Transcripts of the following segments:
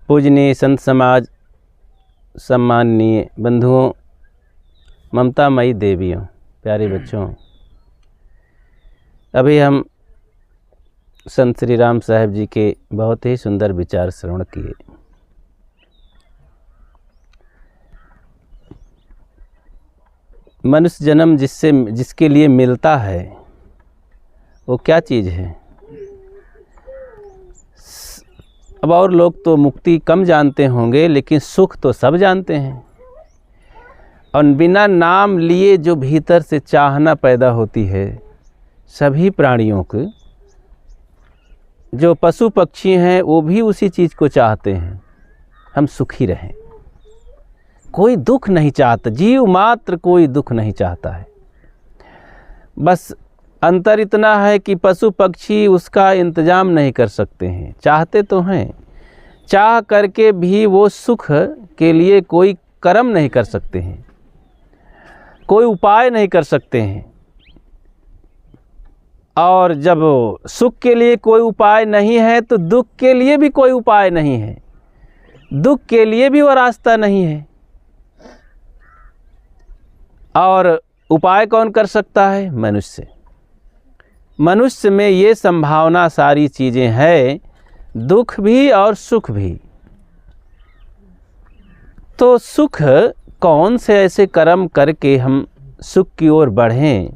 पूजनीय संत समाज, सम्माननीय बंधुओं, ममतामयी देवियों, प्यारे बच्चों, अभी हम संत श्री राम साहब जी के बहुत ही सुंदर विचार श्रवण किए। मनुष्य जन्म जिसके लिए मिलता है वो क्या चीज़ है? अब और लोग तो मुक्ति कम जानते होंगे, लेकिन सुख तो सब जानते हैं। और बिना नाम लिए जो भीतर से चाहना पैदा होती है सभी प्राणियों को, जो पशु पक्षी हैं वो भी उसी चीज़ को चाहते हैं, हम सुखी रहें। कोई दुख नहीं चाहता, जीव मात्र कोई दुख नहीं चाहता है। बस अंतर इतना है कि पशु पक्षी उसका इंतज़ाम नहीं कर सकते हैं, चाहते तो हैं, चाह करके भी वो सुख के लिए कोई कर्म नहीं कर सकते हैं, कोई उपाय नहीं कर सकते हैं। और जब सुख के लिए कोई उपाय नहीं है तो दुख के लिए भी कोई उपाय नहीं है, दुख के लिए भी वो रास्ता नहीं है। और उपाय कौन कर सकता है? मनुष्य। मनुष्य में ये संभावना सारी चीज़ें हैं, दुख भी और सुख भी। तो सुख कौन से ऐसे कर्म करके हम सुख की ओर बढ़ें,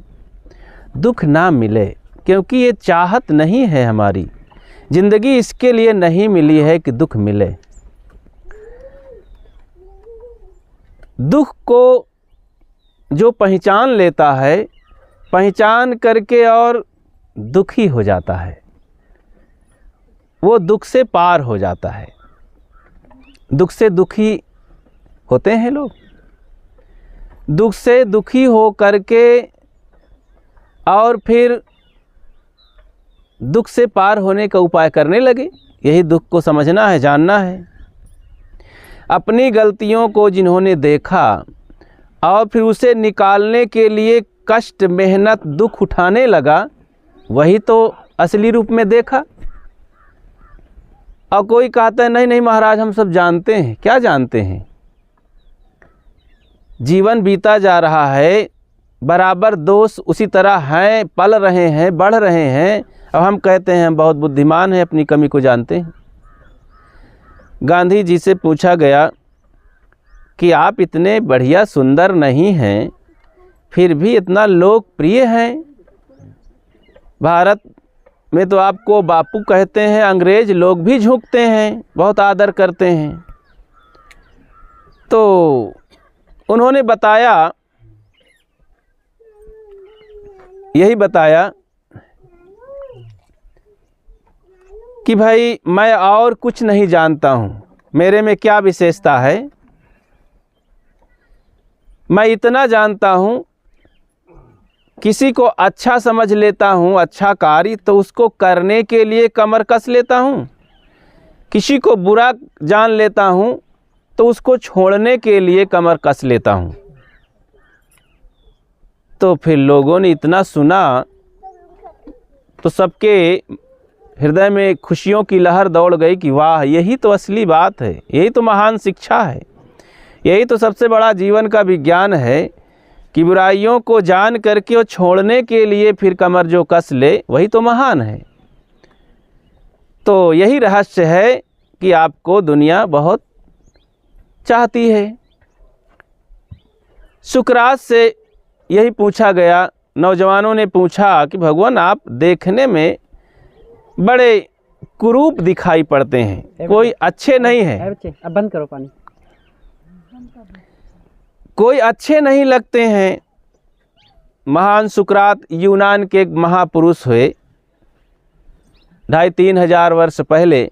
दुख ना मिले, क्योंकि ये चाहत नहीं है हमारी ज़िंदगी, इसके लिए नहीं मिली है कि दुख मिले। दुख को जो पहचान लेता है, पहचान करके और दुखी हो जाता है, वो दुख से पार हो जाता है। दुख से दुखी होते हैं लोग, दुख से दुखी हो करके और फिर दुख से पार होने का उपाय करने लगे। यही दुख को समझना है, जानना है। अपनी गलतियों को जिन्होंने देखा और फिर उसे निकालने के लिए कष्ट, मेहनत, दुख उठाने लगा, वही तो असली रूप में देखा। और कोई कहता है नहीं नहीं महाराज हम सब जानते हैं। क्या जानते हैं? जीवन बीता जा रहा है, बराबर दोष उसी तरह हैं, पल रहे हैं, बढ़ रहे हैं। अब हम कहते हैं हम बहुत बुद्धिमान हैं, अपनी कमी को जानते हैं। गांधी जी से पूछा गया कि आप इतने बढ़िया सुंदर नहीं हैं, फिर भी इतना लोकप्रिय हैं। भारत में तो आपको बापू कहते हैं, अंग्रेज लोग भी झुकते हैं, बहुत आदर करते हैं। तो उन्होंने बताया, यही बताया कि भाई मैं और कुछ नहीं जानता हूँ, मेरे में क्या विशेषता है। मैं इतना जानता हूँ, किसी को अच्छा समझ लेता हूँ, अच्छा कार्य, तो उसको करने के लिए कमर कस लेता हूँ। किसी को बुरा जान लेता हूँ तो उसको छोड़ने के लिए कमर कस लेता हूँ। तो फिर लोगों ने इतना सुना तो सबके हृदय में खुशियों की लहर दौड़ गई कि वाह, यही तो असली बात है, यही तो महान शिक्षा है, यही तो सबसे बड़ा जीवन का विज्ञान है कि बुराइयों को जान करके और छोड़ने के लिए फिर कमर जो कस ले, वही तो महान है। तो यही रहस्य है कि आपको दुनिया बहुत चाहती है। सुकरात से यही पूछा गया, नौजवानों ने पूछा कि भगवान आप देखने में बड़े कुरूप दिखाई पड़ते हैं, कोई अच्छे नहीं हैं। अब बंद करो पानी। कोई अच्छे नहीं लगते हैं। महान सुकरात यूनान के एक महापुरुष हुए, 2,500-3 हजार वर्ष पहले।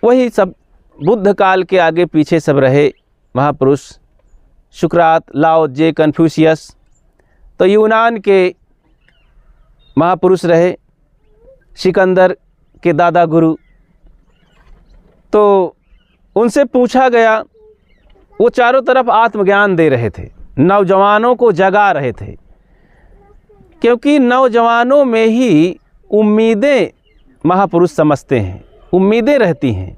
वही सब बुद्ध काल के आगे पीछे सब रहे महापुरुष, सुकरात, लाओ जे, कन्फ्यूशियस, तो यूनान के महापुरुष रहे, सिकंदर के दादा गुरु। तो उनसे पूछा गया, वो चारों तरफ आत्मज्ञान दे रहे थे, नौजवानों को जगा रहे थे, क्योंकि नौजवानों में ही उम्मीदें महापुरुष समझते हैं। उम्मीदें रहती हैं।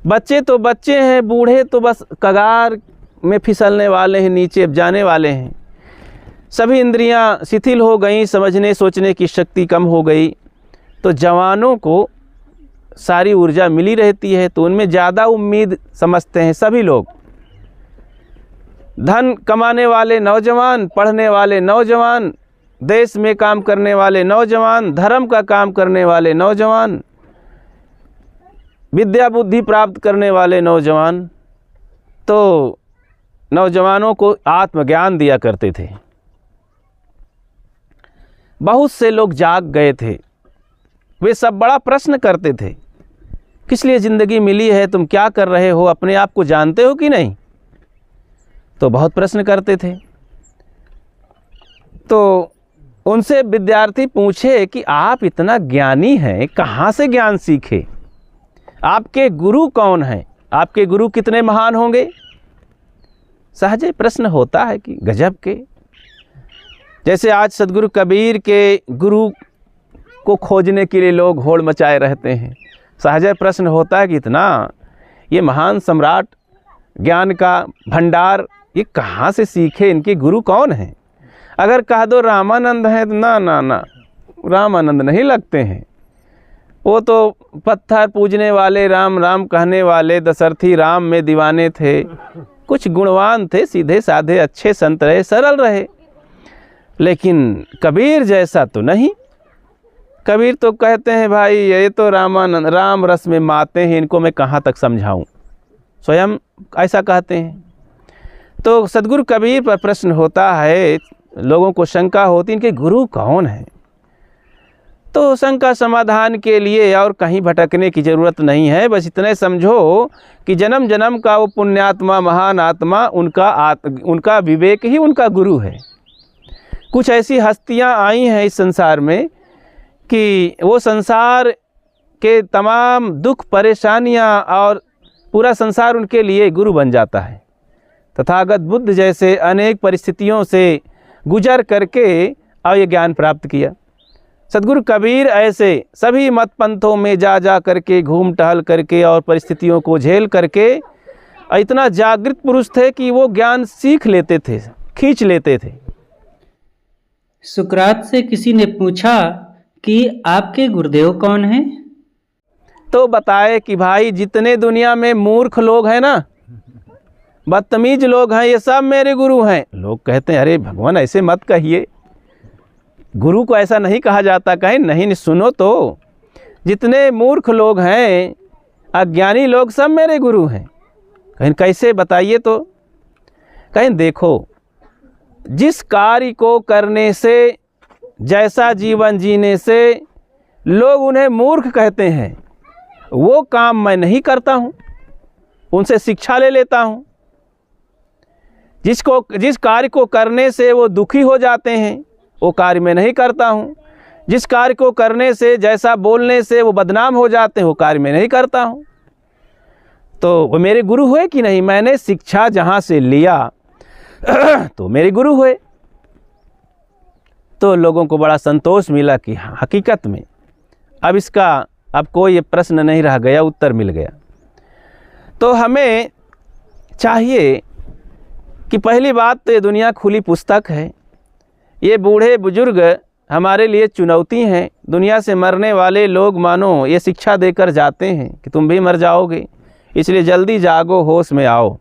बच्चे तो बच्चे हैं, बूढ़े तो बस कगार में फिसलने वाले हैं, नीचे जाने वाले हैं। सभी इंद्रियां शिथिल हो गई, समझने सोचने की शक्ति कम हो गई। तो जवानों को सारी ऊर्जा मिली रहती है, तो उनमें ज़्यादा उम्मीद समझते हैं सभी लोग। धन कमाने वाले नौजवान, पढ़ने वाले नौजवान, देश में काम करने वाले नौजवान, धर्म का काम करने वाले नौजवान, विद्या बुद्धि प्राप्त करने वाले नौजवान, तो नौजवानों को आत्मज्ञान दिया करते थे। बहुत से लोग जाग गए थे, वे सब बड़ा प्रश्न करते थे, किस लिए ज़िंदगी मिली है, तुम क्या कर रहे हो, अपने आप को जानते हो कि नहीं। तो बहुत प्रश्न करते थे। तो उनसे विद्यार्थी पूछे कि आप इतना ज्ञानी हैं, कहाँ से ज्ञान सीखे, आपके गुरु कौन हैं, आपके गुरु कितने महान होंगे। सहज प्रश्न होता है कि गजब के। जैसे आज सदगुरु कबीर के गुरु को खोजने के लिए लोग होड़ मचाए रहते हैं। सहज प्रश्न होता है कि इतना ये महान सम्राट, ज्ञान का भंडार, ये कहाँ से सीखे, इनके गुरु कौन हैं। अगर कह दो रामानंद हैं तो ना ना ना, रामानंद नहीं लगते हैं। वो तो पत्थर पूजने वाले, राम राम कहने वाले दशरथी राम में दीवाने थे। कुछ गुणवान थे, सीधे साधे अच्छे संत रहे, सरल रहे, लेकिन कबीर जैसा तो नहीं। कबीर तो कहते हैं भाई ये तो रामानंद, राम रस में माते हैं, इनको मैं कहाँ तक समझाऊं, स्वयं ऐसा कहते हैं। तो सदगुरु कबीर पर प्रश्न होता है, लोगों को शंका होती इनके गुरु कौन है। तो शंका समाधान के लिए और कहीं भटकने की ज़रूरत नहीं है। बस इतने समझो कि जन्म जन्म का वो पुण्यात्मा, महान आत्मा, उनका विवेक ही उनका गुरु है। कुछ ऐसी हस्तियां आई हैं इस संसार में कि वो संसार के तमाम दुख परेशानियां और पूरा संसार उनके लिए गुरु बन जाता है। तथागत बुद्ध जैसे अनेक परिस्थितियों से गुजर करके और ये ज्ञान प्राप्त किया। सदगुरु कबीर ऐसे सभी मत पंथों में जा करके, घूम टहल करके और परिस्थितियों को झेल करके इतना जागृत पुरुष थे कि वो ज्ञान सीख लेते थे, खींच लेते थे। सुकरात से किसी ने पूछा कि आपके गुरुदेव कौन हैं? तो बताए कि भाई जितने दुनिया में मूर्ख लोग हैं ना, बदतमीज लोग हैं, ये सब मेरे गुरु हैं। लोग कहते हैं अरे भगवान ऐसे मत कहिए, गुरु को ऐसा नहीं कहा जाता। कहें नहीं, सुनो तो, जितने मूर्ख लोग हैं, अज्ञानी लोग, सब मेरे गुरु हैं। कहें कैसे, बताइए तो। कहें देखो, जिस कार्य को करने से, जैसा जीवन जीने से लोग उन्हें मूर्ख कहते हैं, वो काम मैं नहीं करता हूँ, उनसे शिक्षा ले लेता हूँ। जिस कार्य को करने से वो दुखी हो जाते हैं, वो कार्य मैं नहीं करता हूँ। जिस कार्य को करने से, जैसा बोलने से वो बदनाम हो जाते हैं, वो कार्य मैं नहीं करता हूँ। तो वो मेरे गुरु हुए कि नहीं। मैंने शिक्षा जहाँ से लिया तो मेरे गुरु हुए। तो लोगों को बड़ा संतोष मिला कि हाँ, हकीकत में अब कोई प्रश्न नहीं रह गया, उत्तर मिल गया। तो हमें चाहिए कि पहली बात तो ये दुनिया खुली पुस्तक है। ये बूढ़े बुजुर्ग हमारे लिए चुनौती हैं। दुनिया से मरने वाले लोग मानो ये शिक्षा देकर जाते हैं कि तुम भी मर जाओगे, इसलिए जल्दी जागो, होश में आओ।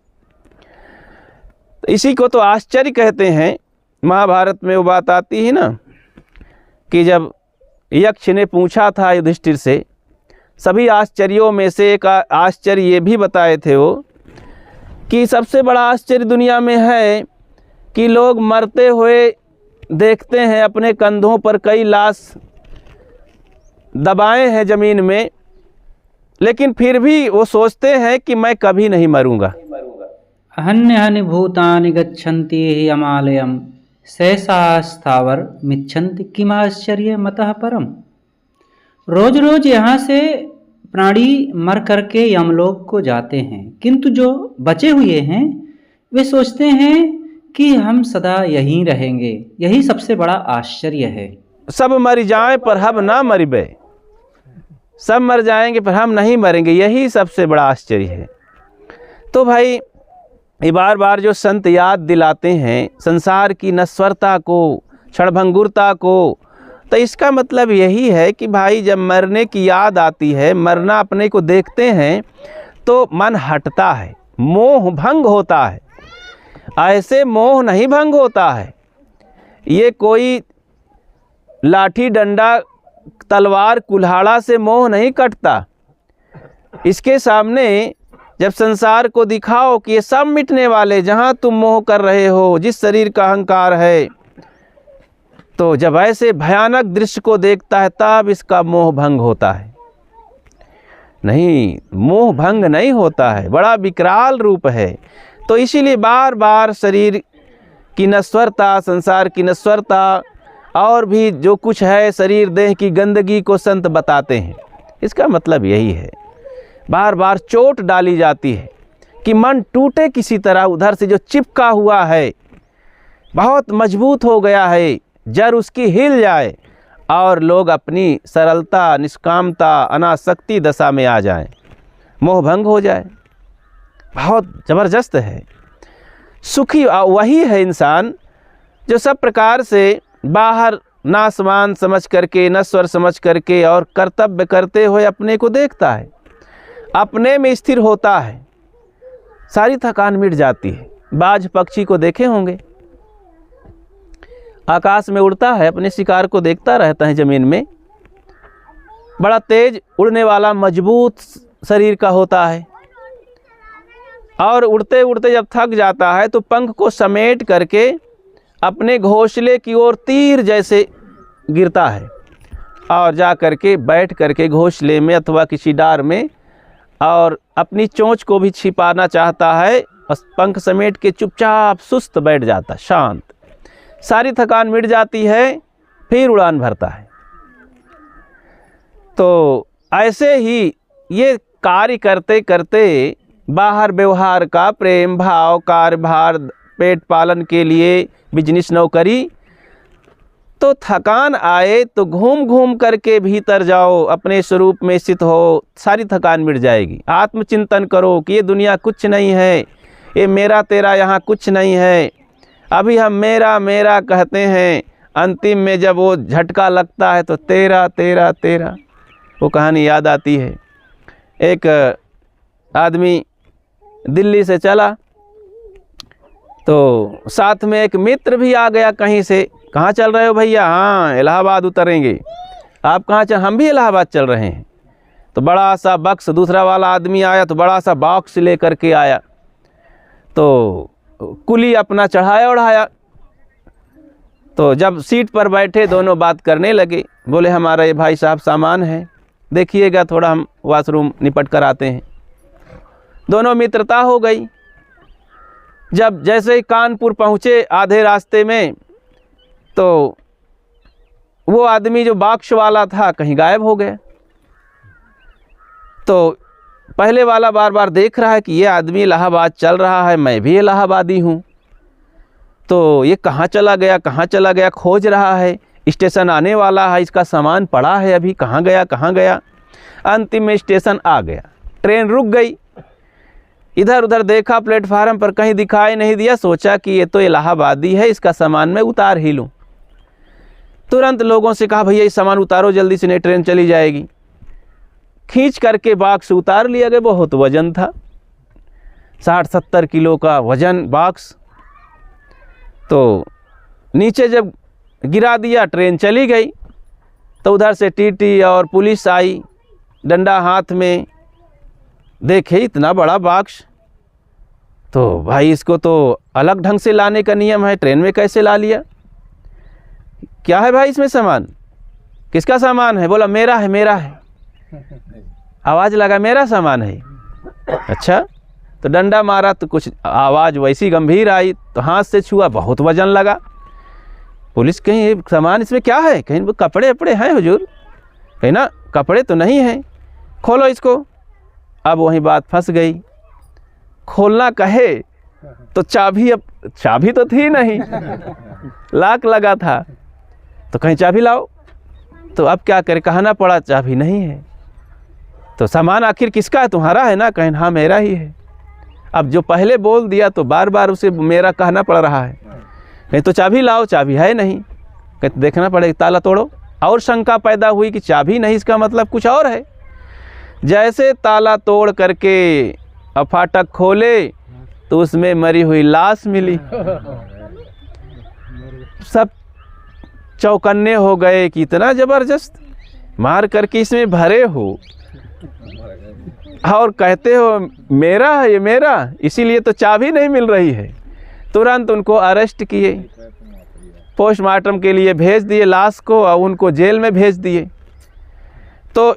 तो इसी को तो आश्चर्य कहते हैं। महाभारत में वो बात आती है ना कि जब यक्ष ने पूछा था युधिष्ठिर से, सभी आश्चर्यों में से एक आश्चर्य ये भी बताए थे वो कि सबसे बड़ा आश्चर्य दुनिया में है कि लोग मरते हुए देखते हैं, अपने कंधों पर कई लाश दबाए हैं ज़मीन में, लेकिन फिर भी वो सोचते हैं कि मैं कभी नहीं मरूंगा। अन्यानि भूतानि गच्छन्ति हिमालयं सहसास्थावर मिच्छन्ति किमाश्चर्य मतः परम। रोज रोज यहाँ से प्राणी मर करके यमलोक को जाते हैं, किंतु जो बचे हुए हैं वे सोचते हैं कि हम सदा यहीं रहेंगे। यही सबसे बड़ा आश्चर्य है। सब मर जाए पर हम ना मरिबे, सब मर जाएंगे पर हम नहीं मरेंगे, यही सबसे बड़ा आश्चर्य है। तो भाई ये बार बार जो संत याद दिलाते हैं संसार की नश्वरता को, क्षणभंगुरता को, तो इसका मतलब यही है कि भाई जब मरने की याद आती है, मरना अपने को देखते हैं तो मन हटता है, मोह भंग होता है। ऐसे मोह नहीं भंग होता है, ये कोई लाठी डंडा तलवार कुल्हाड़ा से मोह नहीं कटता। इसके सामने जब संसार को दिखाओ कि ये सब मिटने वाले, जहाँ तुम मोह कर रहे हो, जिस शरीर का अहंकार है, तो जब ऐसे भयानक दृश्य को देखता है तब इसका मोह भंग होता है। नहीं, मोह भंग नहीं होता है, बड़ा विकराल रूप है। तो इसीलिए बार बार शरीर की नश्वरता, संसार की नश्वरता और भी जो कुछ है शरीर देह की गंदगी को संत बताते हैं। इसका मतलब यही है, बार बार चोट डाली जाती है कि मन टूटे किसी तरह, उधर से जो चिपका हुआ है, बहुत मजबूत हो गया है, जड़ उसकी हिल जाए और लोग अपनी सरलता, निष्कामता, अनासक्ति दशा में आ जाएं, मोह भंग हो जाए। बहुत ज़बरदस्त है। सुखी वही है इंसान जो सब प्रकार से बाहर नासमान समझ करके, नश्वर समझ करके और कर्तव्य करते हुए अपने को देखता है, अपने में स्थिर होता है, सारी थकान मिट जाती है। बाज पक्षी को देखे होंगे, आकाश में उड़ता है, अपने शिकार को देखता रहता है ज़मीन में, बड़ा तेज उड़ने वाला मजबूत शरीर का होता है, और उड़ते उड़ते जब थक जाता है तो पंख को समेट करके अपने घोंसले की ओर तीर जैसे गिरता है और जा करके बैठ करके घोंसले में अथवा किसी डार में, और अपनी चोंच को भी छिपाना चाहता है, बस पंख समेट के चुपचाप सुस्त बैठ जाता, शांत। सारी थकान मिट जाती है, फिर उड़ान भरता है। तो ऐसे ही ये कार्य करते करते बाहर व्यवहार का प्रेम भाव, कार्यभार, पेट पालन के लिए बिजनेस, नौकरी, तो थकान आए तो घूम घूम करके भीतर जाओ, अपने स्वरूप में स्थित हो, सारी थकान मिट जाएगी। आत्मचिंतन करो कि ये दुनिया कुछ नहीं है, ये मेरा तेरा यहाँ कुछ नहीं है। अभी हम मेरा मेरा कहते हैं, अंतिम में जब वो झटका लगता है तो तेरा तेरा तेरा। वो कहानी याद आती है, एक आदमी दिल्ली से चला तो साथ में एक मित्र भी आ गया कहीं से। कहाँ चल रहे हो भैया? हाँ, इलाहाबाद उतरेंगे। आप कहाँ चल? हम भी इलाहाबाद चल रहे हैं। तो बड़ा सा बक्स, दूसरा वाला आदमी आया तो बड़ा सा बॉक्स लेकर के आया, तो कुली अपना चढ़ाया उड़ाया। तो जब सीट पर बैठे दोनों बात करने लगे, बोले हमारा ये भाई साहब सामान है, देखिएगा थोड़ा हम वॉशरूम निपट कर आते हैं। दोनों मित्रता हो गई। जब जैसे ही कानपुर पहुँचे आधे रास्ते में, तो वो आदमी जो बॉक्स वाला था कहीं गायब हो गया। तो पहले वाला बार बार देख रहा है कि ये आदमी इलाहाबाद चल रहा है, मैं भी इलाहाबादी हूँ, तो ये कहाँ चला गया, कहाँ चला गया, खोज रहा है। स्टेशन आने वाला है, इसका सामान पड़ा है, अभी कहाँ गया कहाँ गया। अंतिम में स्टेशन आ गया, ट्रेन रुक गई। इधर उधर देखा, प्लेटफार्म पर कहीं दिखाई नहीं दिया। सोचा कि ये तो इलाहाबादी है, इसका सामान मैं उतार ही लूँ। तुरंत लोगों से कहा भैया ये सामान उतारो जल्दी से, नहीं ट्रेन चली जाएगी। खींच करके बॉक्स उतार लिया गया। बहुत वजन था, 60-70 किलो का वजन बॉक्स। तो नीचे जब गिरा दिया, ट्रेन चली गई। तो उधर से टीटी और पुलिस आई, डंडा हाथ में। देखे इतना बड़ा बॉक्स, तो भाई इसको तो अलग ढंग से लाने का नियम है, ट्रेन में कैसे ला लिया? क्या है भाई इसमें सामान? किसका सामान है? बोला मेरा है, मेरा है। आवाज़ लगा मेरा सामान है। अच्छा, तो डंडा मारा तो कुछ आवाज़ वैसी गंभीर आई, तो हाथ से छुआ, बहुत वजन लगा। पुलिस कहीं सामान इसमें क्या है? कहीं कपड़े वपड़े हैं हुजूर? कहीं ना कपड़े तो नहीं हैं, खोलो इसको। अब वहीं बात फंस गई। खोलना कहे तो चाबी, अब चाबी तो थी नहीं, लॉक लगा था। तो कहीं चाबी लाओ, तो अब क्या करे, कहना पड़ा चाबी नहीं है। तो सामान आखिर किसका है? तुम्हारा है ना? कहें हाँ मेरा ही है। अब जो पहले बोल दिया तो बार बार उसे मेरा कहना पड़ रहा है। कहीं तो चाबी लाओ, चाबी है नहीं। कहीं देखना पड़ेगा, ताला तोड़ो। और शंका पैदा हुई कि चाबी नहीं, इसका मतलब कुछ और है। जैसे ताला तोड़ करके अब फाटक खोले तो उसमें मरी हुई लाश मिली। सब चौकन्ने हो गए कि इतना ज़बरदस्त मार करके इसमें भरे हो और कहते हो मेरा है, ये मेरा, इसीलिए तो चाबी नहीं मिल रही है। तुरंत उनको अरेस्ट किए, पोस्टमार्टम के लिए भेज दिए लाश को और उनको जेल में भेज दिए। तो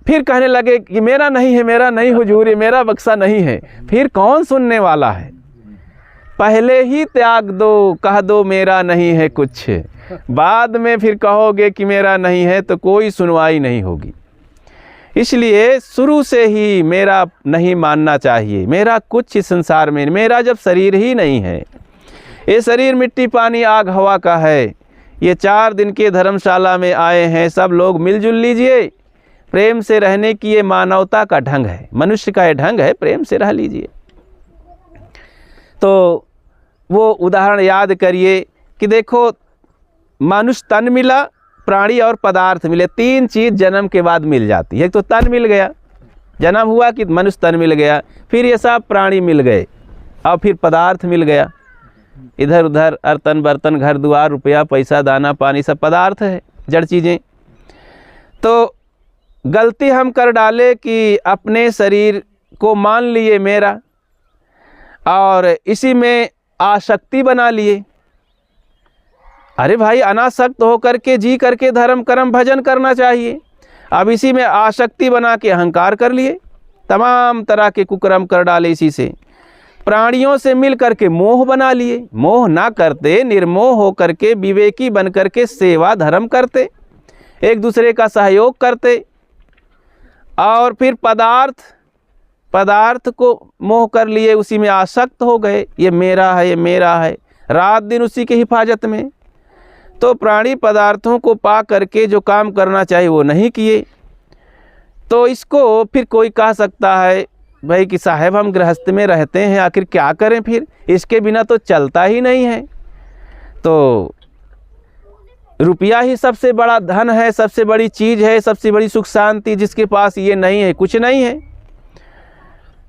फिर कहने लगे कि मेरा नहीं है, मेरा नहीं हुजूर, ये मेरा बक्सा नहीं है। फिर कौन सुनने वाला है? पहले ही त्याग दो, कह दो मेरा नहीं है कुछ, बाद में फिर कहोगे कि मेरा नहीं है तो कोई सुनवाई नहीं होगी। इसलिए शुरू से ही मेरा नहीं मानना चाहिए। मेरा कुछ इस संसार में, मेरा जब शरीर ही नहीं है, ये शरीर मिट्टी पानी आग हवा का है। ये 4 दिन के धर्मशाला में आए हैं, सब लोग मिलजुल लीजिए। प्रेम से रहने की ये मानवता का ढंग है, मनुष्य का ये ढंग है, प्रेम से रह लीजिए। तो वो उदाहरण याद करिए कि देखो मनुष्य तन मिला, प्राणी और पदार्थ मिले। 3 चीज़ जन्म के बाद मिल जाती है। एक तो तन मिल गया, जन्म हुआ कि मनुष्य तन मिल गया, फिर ये सब प्राणी मिल गए और फिर पदार्थ मिल गया। इधर उधर अर्तन बर्तन घर द्वार रुपया पैसा दाना पानी सब पदार्थ है, जड़ चीज़ें। तो गलती हम कर डाले कि अपने शरीर को मान लिए मेरा और इसी में आसक्ति बना लिए। अरे भाई, अनासक्त होकर के जी करके धर्म कर्म भजन करना चाहिए। अब इसी में आसक्ति बना के अहंकार कर लिए, तमाम तरह के कुकर्म कर डाले। इसी से प्राणियों से मिल करके मोह बना लिए। मोह ना करते, निर्मोह हो करके विवेकी बन करके सेवा धर्म करते, एक दूसरे का सहयोग करते। और फिर पदार्थ को मोह कर लिए, उसी में आसक्त हो गए, ये मेरा है, ये मेरा है, रात दिन उसी के हिफाजत में। तो प्राणी पदार्थों को पा करके जो काम करना चाहिए वो नहीं किए। तो इसको फिर कोई कह सकता है भाई कि साहब हम गृहस्थ में रहते हैं, आखिर क्या करें, फिर इसके बिना तो चलता ही नहीं है। तो रुपया ही सबसे बड़ा धन है, सबसे बड़ी चीज़ है, सबसे बड़ी सुख शांति, जिसके पास ये नहीं है कुछ नहीं है।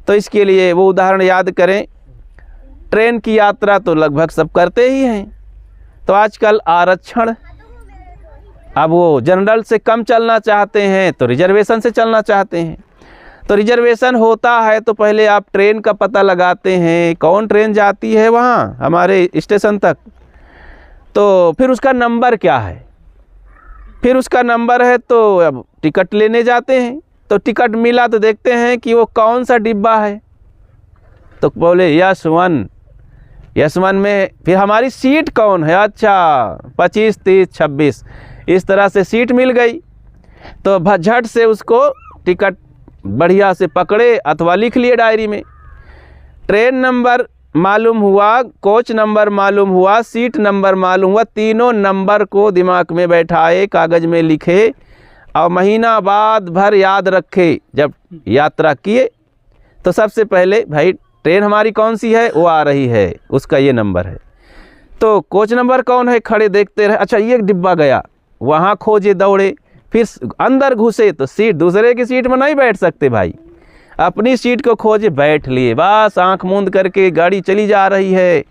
तो इसके लिए वो उदाहरण याद करें। ट्रेन की यात्रा तो लगभग सब करते ही हैं। तो आजकल आरक्षण, अब वो जनरल से कम चलना चाहते हैं तो रिजर्वेशन से चलना चाहते हैं। तो रिजर्वेशन होता है तो पहले आप ट्रेन का पता लगाते हैं, कौन ट्रेन जाती है वहाँ हमारे स्टेशन तक, तो फिर उसका नंबर क्या है, फिर उसका नंबर है तो अब टिकट लेने जाते हैं। तो टिकट मिला तो देखते हैं कि वो कौन सा डिब्बा है, तो बोले यस 1 में फिर हमारी सीट कौन है, अच्छा 25 30 26 इस तरह से सीट मिल गई। तो झट से उसको टिकट बढ़िया से पकड़े अथवा लिख लिए डायरी में। ट्रेन नंबर मालूम हुआ, कोच नंबर मालूम हुआ, सीट नंबर मालूम हुआ, तीनों नंबर को दिमाग में बैठाए, कागज़ में लिखे और महीना बाद भर याद रखे। जब यात्रा किए तो सबसे पहले भाई ट्रेन हमारी कौन सी है, वो आ रही है, उसका ये नंबर है। तो कोच नंबर कौन है, खड़े देखते रहे, अच्छा ये डिब्बा गया, वहाँ खोजे दौड़े, फिर अंदर घुसे तो सीट, दूसरे की सीट में नहीं बैठ सकते भाई, अपनी सीट को खोजे बैठ लिए। बस आंख मूंद करके गाड़ी चली जा रही है।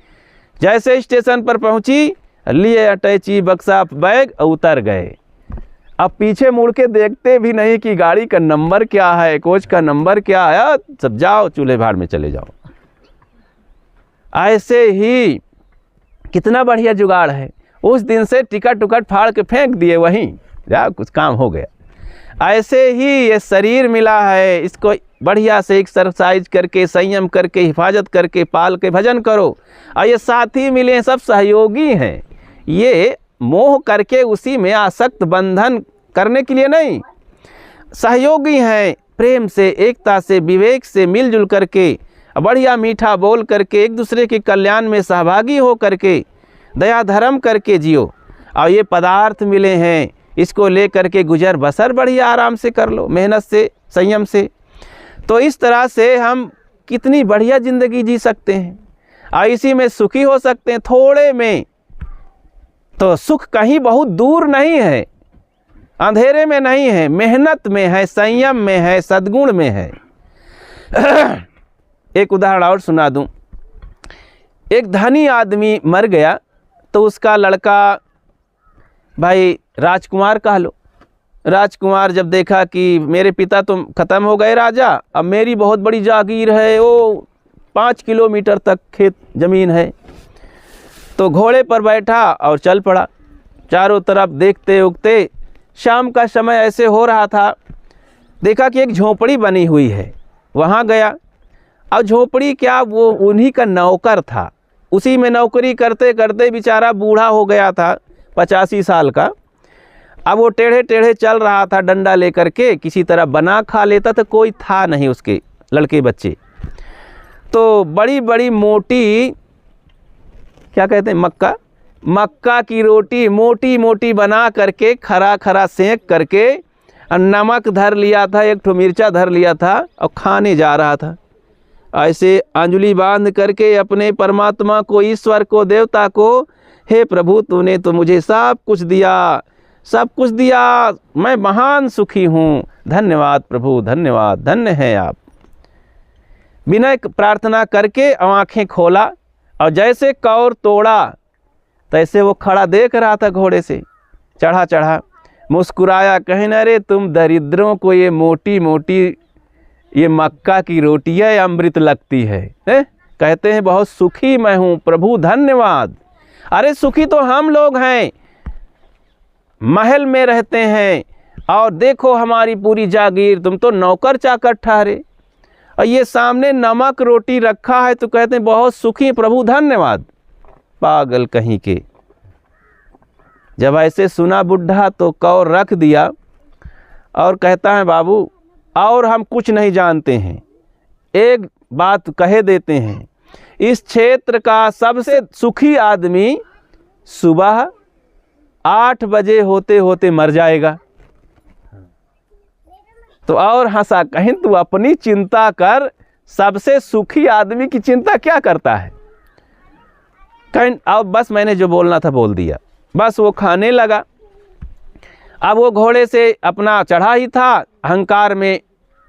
जैसे स्टेशन पर पहुंची, लिए अटैची बक्सा बैग उतर गए। अब पीछे मुड़ के देखते भी नहीं कि गाड़ी का नंबर क्या है, कोच का नंबर क्या है, सब जाओ चूल्हे भाड़ में चले जाओ। ऐसे ही कितना बढ़िया जुगाड़ है। उस दिन से टिकट फाड़ के फेंक दिए, वहीं जा कुछ काम हो गया। ऐसे ही ये शरीर मिला है, इसको बढ़िया से एक्सरसाइज करके, संयम करके, हिफाजत करके, पाल के भजन करो। और ये साथी मिले, सब सहयोगी हैं, ये मोह करके उसी में आसक्त बंधन करने के लिए नहीं, सहयोगी हैं। प्रेम से, एकता से, विवेक से मिलजुल करके, बढ़िया मीठा बोल करके, एक दूसरे के कल्याण में सहभागी हो करके, दया धर्म करके जियो। और ये पदार्थ मिले हैं, इसको ले करके गुजर बसर बढ़िया आराम से कर लो, मेहनत से, संयम से। तो इस तरह से हम कितनी बढ़िया ज़िंदगी जी सकते हैं और इसी में सुखी हो सकते हैं थोड़े में। तो सुख कहीं बहुत दूर नहीं है, अंधेरे में नहीं है, मेहनत में है, संयम में है, सद्गुण में है। एक उदाहरण और सुना दूं। एक धनी आदमी मर गया तो उसका लड़का, भाई राजकुमार कह लो, राजकुमार जब देखा कि मेरे पिता तो ख़त्म हो गए राजा, अब मेरी बहुत बड़ी जागीर है, वो 5 किलोमीटर तक खेत ज़मीन है, तो घोड़े पर बैठा और चल पड़ा। चारों तरफ देखते उगते शाम का समय ऐसे हो रहा था, देखा कि एक झोपड़ी बनी हुई है, वहाँ गया। अब झोपड़ी क्या, वो उन्हीं का नौकर था, उसी में नौकरी करते करते बेचारा बूढ़ा हो गया था, 85 साल का। अब वो टेढ़े टेढ़े चल रहा था, डंडा लेकर के किसी तरह बना खा लेता था, कोई था नहीं उसके लड़के बच्चे। तो बड़ी बड़ी मोटी, क्या कहते हैं, मक्का की रोटी मोटी मोटी बना करके खरा खरा सेंक करके नमक धर लिया था, एक ठो मिर्चा धर लिया था और खाने जा रहा था। ऐसे अंजलि बांध करके अपने परमात्मा को, ईश्वर को, देवता को, हे प्रभु तूने तो मुझे सब कुछ दिया, सब कुछ दिया, मैं महान सुखी हूँ, धन्यवाद प्रभु, धन्यवाद, धन्य हैं आप। विनय प्रार्थना करके आँखें खोला और जैसे कौर तोड़ा तैसे वो खड़ा देख रहा था, घोड़े से चढ़ा, मुस्कुराया, कहने अरे तुम दरिद्रों को ये मोटी मोटी ये मक्का की रोटी है, अमृत लगती है। कहते हैं बहुत सुखी मैं हूँ प्रभु, धन्यवाद। अरे सुखी तो हम लोग हैं, महल में रहते हैं और देखो हमारी पूरी जागीर, तुम तो नौकर चाकर ठहरे और ये सामने नमक रोटी रखा है तो कहते हैं बहुत सुखी प्रभु, धन्यवाद। पागल कहीं के। जब ऐसे सुना बुढ़ा तो कौर रख दिया और कहता है बाबू और हम कुछ नहीं जानते हैं, एक बात कहे देते हैं, इस क्षेत्र का सबसे सुखी आदमी सुबह 8 बजे होते होते मर जाएगा। तो और हंसा, कहीं तू अपनी चिंता कर, सबसे सुखी आदमी की चिंता क्या करता है। कहीं अब बस मैंने जो बोलना था बोल दिया, बस वो खाने लगा। अब वो घोड़े से अपना चढ़ा ही था, अहंकार में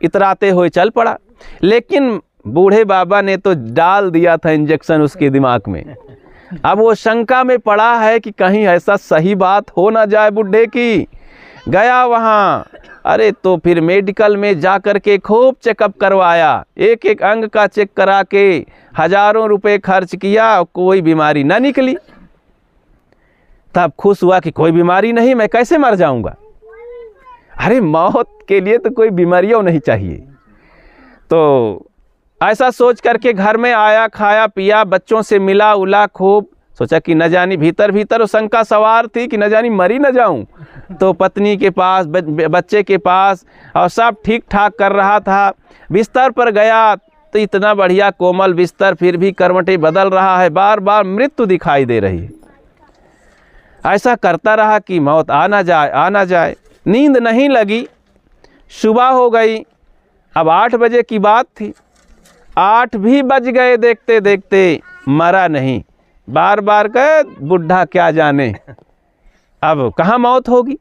इतराते हुए चल पड़ा, लेकिन बूढ़े बाबा ने तो डाल दिया था इंजेक्शन उसके दिमाग में। अब वो शंका में पड़ा है कि कहीं ऐसा सही बात हो ना जाए बुढ़े की। गया वहाँ, अरे तो फिर मेडिकल में जा कर के खूब चेकअप करवाया, एक एक अंग का चेक करा के हजारों रुपए खर्च किया, कोई बीमारी ना निकली। तब खुश हुआ कि कोई बीमारी नहीं, मैं कैसे मर जाऊंगा। अरे मौत के लिए तो कोई बीमारियाँ नहीं चाहिए। तो ऐसा सोच करके घर में आया, खाया पिया, बच्चों से मिला उला खूब, सोचा कि न जानी भीतर भीतर शंका सवार थी कि न जानी मरी न जाऊं। तो पत्नी के पास, बच्चे के पास, और सब ठीक ठाक कर रहा था। बिस्तर पर गया तो इतना बढ़िया कोमल बिस्तर, फिर भी करवटें बदल रहा है, बार बार मृत्यु दिखाई दे रही है। ऐसा करता रहा कि मौत आ ना जाए, आ ना जाए। नींद नहीं लगी, सुबह हो गई। अब 8 बजे की बात थी, 8 भी बज गए, देखते देखते मरा नहीं। बार बार कहे बुढ़ा क्या जाने अब कहाँ मौत होगी।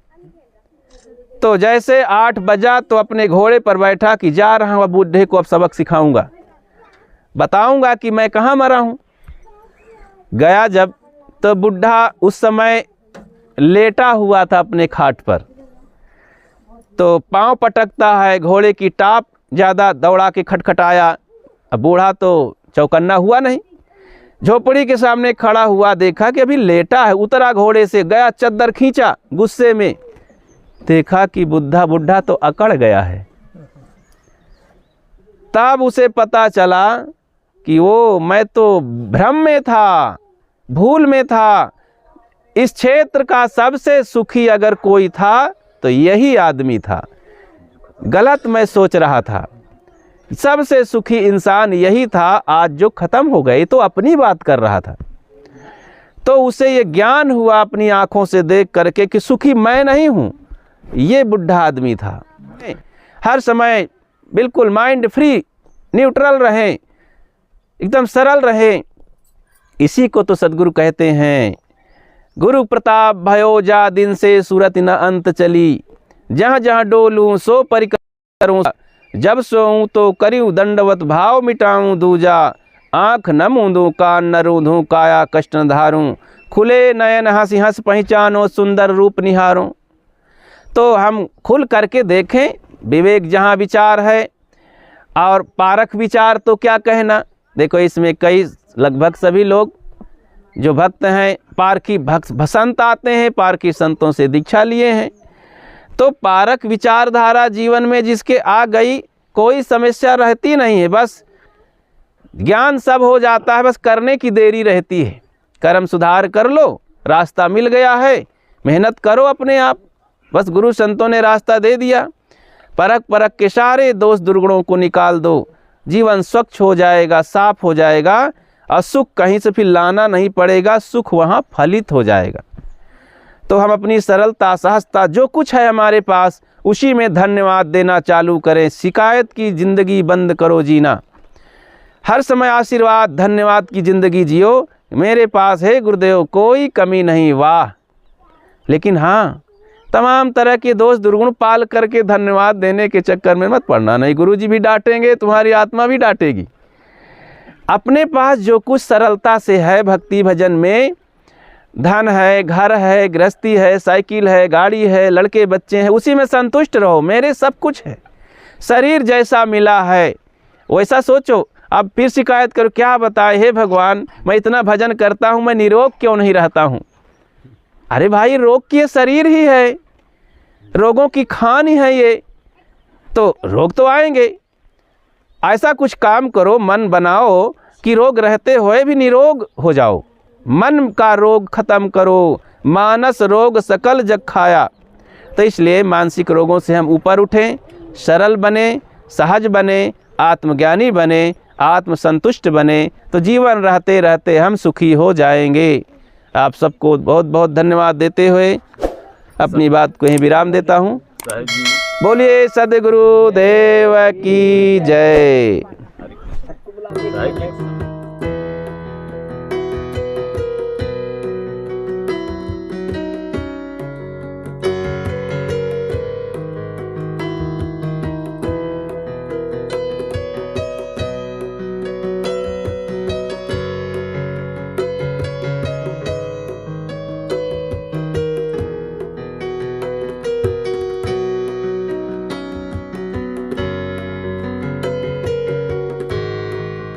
तो जैसे 8 बजा तो अपने घोड़े पर बैठा कि जा रहा हूँ, अब बुढ़े को अब सबक सिखाऊंगा, बताऊंगा कि मैं कहाँ मरा हूँ। गया जब, तो बुढ़ा उस समय लेटा हुआ था अपने खाट पर, तो पाँव पटकता है, घोड़े की टाप ज़्यादा दौड़ा के खटखटाया। अब बूढ़ा तो चौकन्ना हुआ नहीं, झोपड़ी के सामने खड़ा हुआ, देखा कि अभी लेटा है। उतरा घोड़े से, गया चद्दर खींचा गुस्से में, देखा कि बुढ़ा तो अकड़ गया है। तब उसे पता चला कि वो मैं तो भ्रम में था, भूल में था। इस क्षेत्र का सबसे सुखी अगर कोई था तो यही आदमी था। गलत मैं सोच रहा था, सबसे सुखी इंसान यही था। आज जो खत्म हो गए, तो अपनी बात कर रहा था। तो उसे ये ज्ञान हुआ अपनी आँखों से देख करके कि सुखी मैं नहीं हूँ, ये बुढ़ा आदमी था। हर समय बिल्कुल माइंड फ्री, न्यूट्रल रहें, एकदम सरल रहें। इसी को तो सद्गुरु कहते हैं, गुरु प्रताप भयो जा दिन से सूरत न अंत चली, जहाँ जहाँ डोलूँ सो परिकरूँ, जब सोऊँ तो करूँ दंडवत भाव मिटाऊँ दूजा, आँख न मूंदूँ कान न रूंधूँ काया कष्ट न धारूँ, खुले नयन हंसी हंस पहचानो सुंदर रूप निहारूँ। तो हम खुल करके देखें, विवेक जहाँ विचार है, और पारख विचार तो क्या कहना। देखो इसमें कई लगभग सभी लोग जो भक्त हैं पारखी भसंत आते हैं, पारखी संतों से दीक्षा लिए हैं। तो पारख विचारधारा जीवन में जिसके आ गई, कोई समस्या रहती नहीं है, बस ज्ञान सब हो जाता है, बस करने की देरी रहती है। कर्म सुधार कर लो, रास्ता मिल गया है, मेहनत करो अपने आप, बस गुरु संतों ने रास्ता दे दिया। परख परख के सारे दोष दुर्गुणों को निकाल दो, जीवन स्वच्छ हो जाएगा, साफ हो जाएगा, और सुख कहीं से फिर लाना नहीं पड़ेगा, सुख वहाँ फलित हो जाएगा। तो हम अपनी सरलता, सहजता, जो कुछ है हमारे पास, उसी में धन्यवाद देना चालू करें। शिकायत की ज़िंदगी बंद करो जीना, हर समय आशीर्वाद धन्यवाद की ज़िंदगी जियो। मेरे पास है गुरुदेव, कोई कमी नहीं, वाह। लेकिन हाँ, तमाम तरह के दोष दुर्गुण पाल करके धन्यवाद देने के चक्कर में मत पड़ना, नहीं गुरुजी भी डांटेंगे, तुम्हारी आत्मा भी डांटेगी। अपने पास जो कुछ सरलता से है भक्ति भजन में, धन है, घर है, गृहस्थी है, साइकिल है, गाड़ी है, लड़के बच्चे हैं, उसी में संतुष्ट रहो। मेरे सब कुछ है, शरीर जैसा मिला है वैसा सोचो। अब फिर शिकायत करो, क्या बताए हे भगवान, मैं इतना भजन करता हूँ, मैं निरोग क्यों नहीं रहता हूँ। अरे भाई, रोग की ये शरीर ही है, रोगों की खान ही है ये, तो रोग तो आएंगे। ऐसा कुछ काम करो, मन बनाओ कि रोग रहते हुए भी निरोग हो जाओ। मन का रोग खत्म करो, मानस रोग सकल जग खाया। तो इसलिए मानसिक रोगों से हम ऊपर उठें, सरल बने, सहज बने, आत्मज्ञानी बने, आत्मसंतुष्ट बने, तो जीवन रहते रहते हम सुखी हो जाएंगे। आप सबको बहुत बहुत धन्यवाद देते हुए अपनी बात को यहीं विराम देता हूँ। बोलिए सद्गुरु देव की जय।